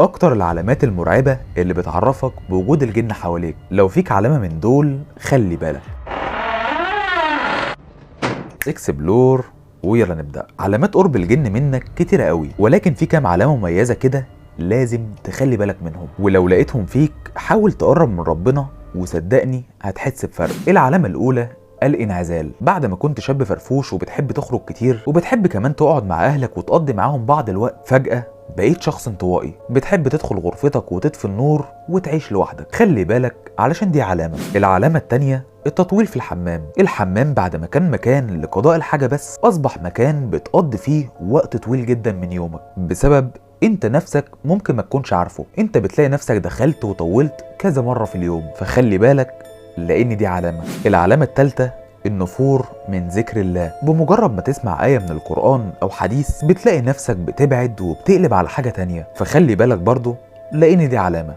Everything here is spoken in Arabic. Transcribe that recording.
اكتر العلامات المرعبة اللي بتعرفك بوجود الجن حواليك. لو فيك علامة من دول خلي بالك. اكسبلور ويلا نبدأ. علامات قرب الجن منك كتيرة قوي، ولكن في كام علامة مميزة كده لازم تخلي بالك منهم، ولو لقيتهم فيك حاول تقرب من ربنا وصدقني هتحس بفرق. العلامة الأولى الانعزال. بعد ما كنت شاب فرفوش وبتحب تخرج كتير وبتحب كمان تقعد مع أهلك وتقضي معاهم بعض الوقت، فجأة بقيت شخص انطوائي، بتحب تدخل غرفتك وتطفي النور وتعيش لوحدك. خلي بالك علشان دي علامة. العلامة التانية التطويل في الحمام. الحمام بعد ما كان مكان لقضاء الحاجة بس أصبح مكان بتقضي فيه وقت طويل جدا من يومك، بسبب انت نفسك ممكن ما تكونش عارفه. انت بتلاقي نفسك دخلت وطولت كذا مرة في اليوم، فخلي بالك لان دي علامة. العلامة الثالثة النفور من ذكر الله. بمجرد ما تسمع آية من القرآن أو حديث بتلاقي نفسك بتبعد وبتقلب على حاجة تانية، فخلي بالك برضو لان دي علامة.